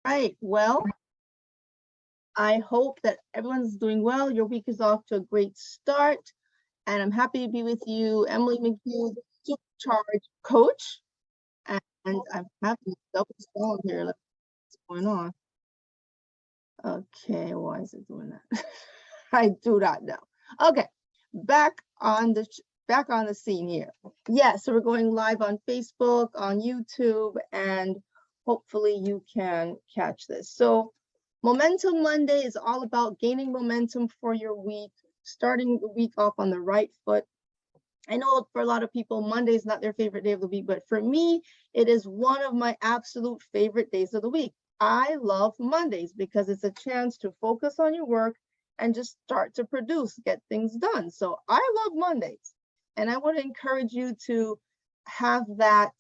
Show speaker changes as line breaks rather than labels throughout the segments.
Right. Well, I hope that everyone's doing well. Your week is off to a great start. And I'm happy to be with you, Emily McHugh, the Supercharge coach. And I'm having a double phone here. What's going on? Okay, why is it doing that? I do not know. Okay, back on the scene here. Yeah, so we're going live on Facebook, on YouTube, and hopefully you can catch this. So Momentum Monday is all about gaining momentum for your week, starting the week off on the right foot. I know for a lot of people, Monday is not their favorite day of the week, but for me, it is one of my absolute favorite days of the week. I love Mondays because it's a chance to focus on your work and just start to produce, get things done. So I love Mondays. And I want to encourage you to have that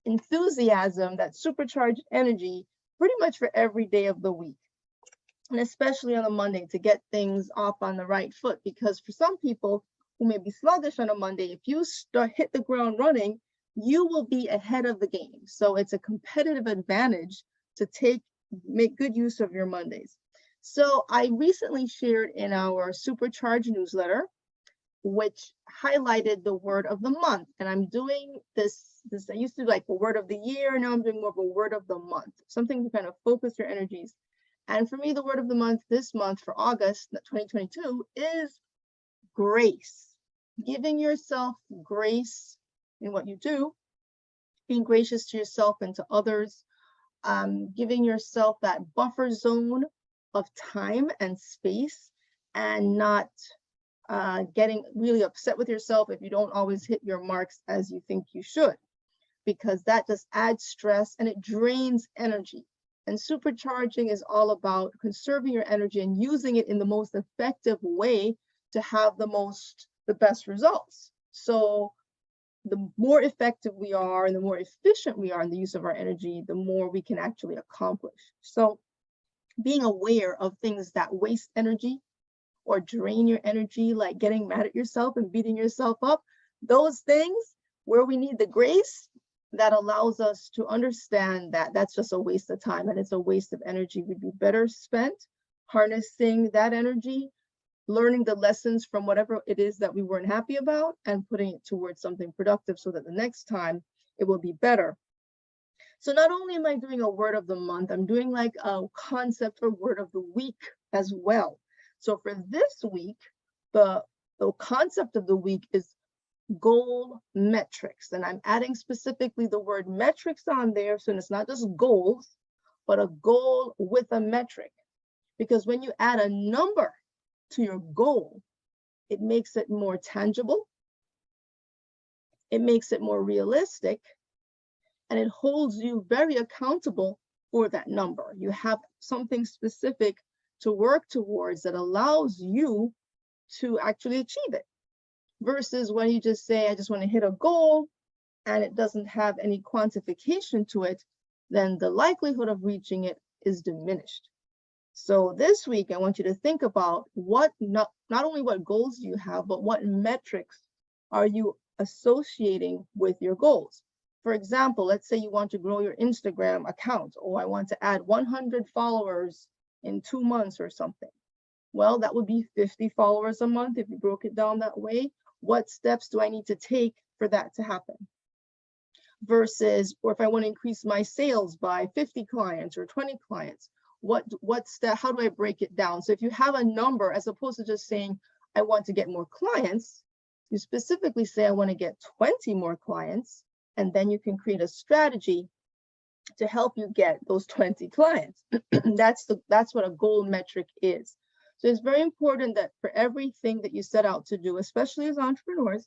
enthusiasm, that supercharged energy pretty much for every day of the week. And especially on a Monday to get things off on the right foot, because for some people who may be sluggish on a Monday, if you hit the ground running, you will be ahead of the game. So it's a competitive advantage to make good use of your Mondays. So I recently shared in our Supercharge newsletter, which highlighted the word of the month. And I'm doing this, I used to do like a word of the year. Now I'm doing more of a word of the month, something to kind of focus your energies. And for me, the word of the month this month for August 2022 is grace. Giving yourself grace in what you do, being gracious to yourself and to others, giving yourself that buffer zone of time and space, and not getting really upset with yourself if you don't always hit your marks as you think you should, because that just adds stress and it drains energy. And supercharging is all about conserving your energy and using it in the most effective way to have the best results. So the more effective we are and the more efficient we are in the use of our energy, the more we can actually accomplish. So being aware of things that waste energy or drain your energy, like getting mad at yourself and beating yourself up, those things where we need the grace, that allows us to understand that that's just a waste of time and it's a waste of energy. Would be better spent harnessing that energy, learning the lessons from whatever it is that we weren't happy about, and putting it towards something productive so that the next time it will be better. So not only am I doing a word of the month, I'm doing like a concept or word of the week as well. So for this week, the concept of the week is goal metrics. And I'm adding specifically the word metrics on there. So it's not just goals, but a goal with a metric. Because when you add a number to your goal, it makes it more tangible. It makes it more realistic. And it holds you very accountable for that number. You have something specific to work towards that allows you to actually achieve it. Versus when you just say, I just want to hit a goal and it doesn't have any quantification to it, then the likelihood of reaching it is diminished. So this week, I want you to think about not only what goals do you have, but what metrics are you associating with your goals. For example, let's say you want to grow your Instagram account, or I want to add 100 followers in 2 months or something. Well, that would be 50 followers a month if you broke it down that way. What steps do I need to take for that to happen? Versus, or if I want to increase my sales by 50 clients or 20 clients, how do I break it down? So if you have a number, as opposed to just saying, I want to get more clients, you specifically say, I want to get 20 more clients, and then you can create a strategy to help you get those 20 clients. That's what a goal metric is. So it's very important that for everything that you set out to do, especially as entrepreneurs,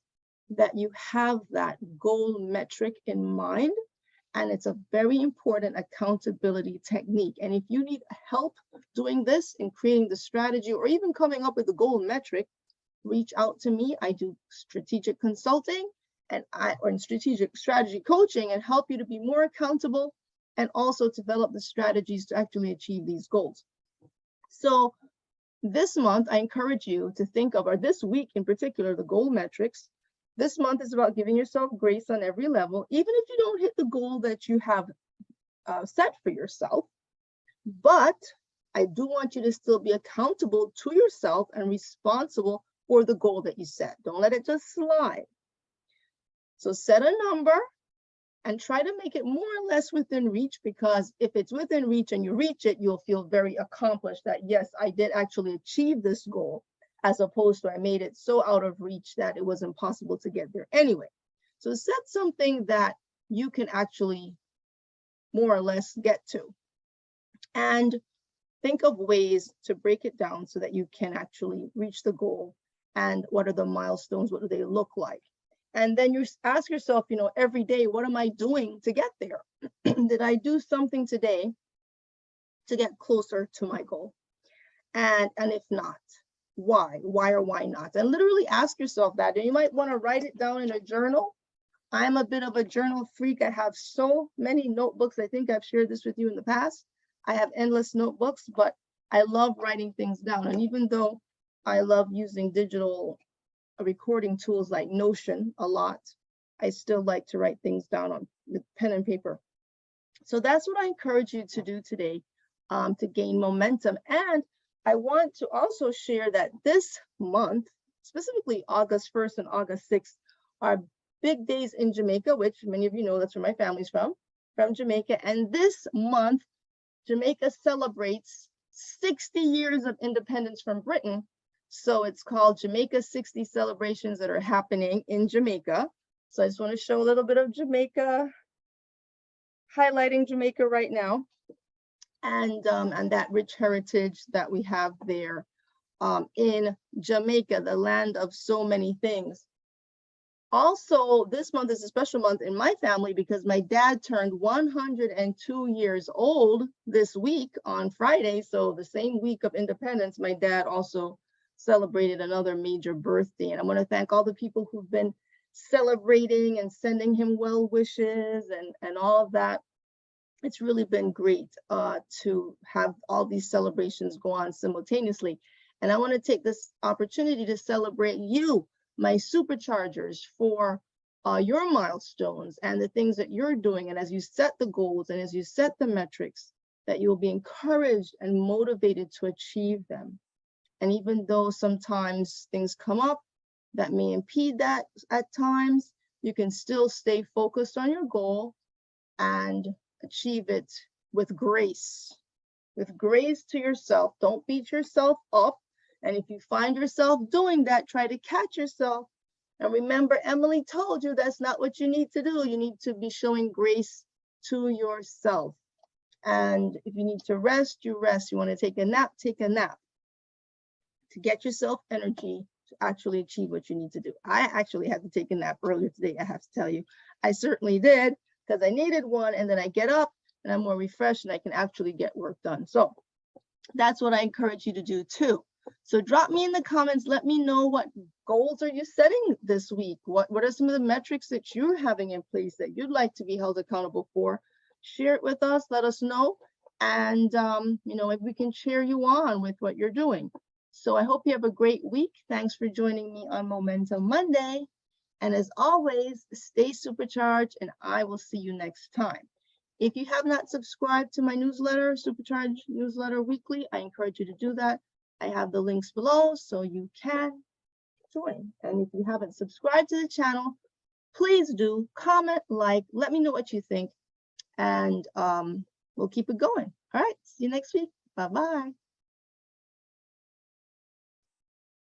that you have that goal metric in mind. And it's a very important accountability technique. And if you need help doing this in creating the strategy or even coming up with the goal metric, reach out to me. I do strategic consulting or strategic strategy coaching, and help you to be more accountable and also develop the strategies to actually achieve these goals. So this month, I encourage you to think of, or this week in particular, the goal metrics. This month is about giving yourself grace on every level, even if you don't hit the goal that you have set for yourself. but I do want you to still be accountable to yourself and responsible for the goal that you set. Don't let it just slide. So set a number and try to make it more or less within reach, because if it's within reach and you reach it, you'll feel very accomplished that, yes, I did actually achieve this goal, as opposed to I made it so out of reach that it was impossible to get there anyway. So set something that you can actually more or less get to. And think of ways to break it down so that you can actually reach the goal. And what are the milestones? What do they look like? And then you ask yourself, every day, what am I doing to get there? Did I do something today to get closer to my goal? And if not, why? Why or why not? And literally ask yourself that. And you might want to write it down in a journal. I'm a bit of a journal freak. I have so many notebooks. I think I've shared this with you in the past. I have endless notebooks, but I love writing things down. And even though I love using digital recording tools like Notion a lot, I still like to write things down on with pen and paper. So that's what I encourage you to do today to gain momentum. And I want to also share that this month, specifically August 1st and August 6th, are big days in Jamaica, which many of you know, that's where my family's from Jamaica. And this month, Jamaica celebrates 60 years of independence from Britain. So it's called Jamaica 60 celebrations that are happening in Jamaica. So I just want to show a little bit of Jamaica, highlighting Jamaica right now, and that rich heritage that we have there in Jamaica, the land of so many things. Also, this month is a special month in my family because my dad turned 102 years old this week on Friday. So the same week of independence, my dad also celebrated another major birthday. And I want to thank all the people who've been celebrating and sending him well wishes and all of that. It's really been great to have all these celebrations go on simultaneously. And I want to take this opportunity to celebrate you, my superchargers, for your milestones and the things that you're doing. And as you set the goals and as you set the metrics, that you'll be encouraged and motivated to achieve them. And even though sometimes things come up that may impede that at times, you can still stay focused on your goal and achieve it with grace to yourself. Don't beat yourself up. And if you find yourself doing that, try to catch yourself. And remember, Emily told you that's not what you need to do. You need to be showing grace to yourself. And if you need to rest, you rest. You want to take a nap, take a nap. To get yourself energy to actually achieve what you need to do. I actually had to take a nap earlier today, I have to tell you. I certainly did, because I needed one, and then I get up and I'm more refreshed and I can actually get work done. So that's what I encourage you to do too. So drop me in the comments, let me know what goals are you setting this week? What are some of the metrics that you're having in place that you'd like to be held accountable for? Share it with us, let us know. And if we can cheer you on with what you're doing. So I hope you have a great week. Thanks for joining me on Momentum Monday. And as always, stay supercharged, and I will see you next time. If you have not subscribed to my newsletter, Supercharged Newsletter Weekly, I encourage you to do that. I have the links below so you can join. And if you haven't subscribed to the channel, please do comment, like, let me know what you think, and we'll keep it going. All right, see you next week. Bye-bye.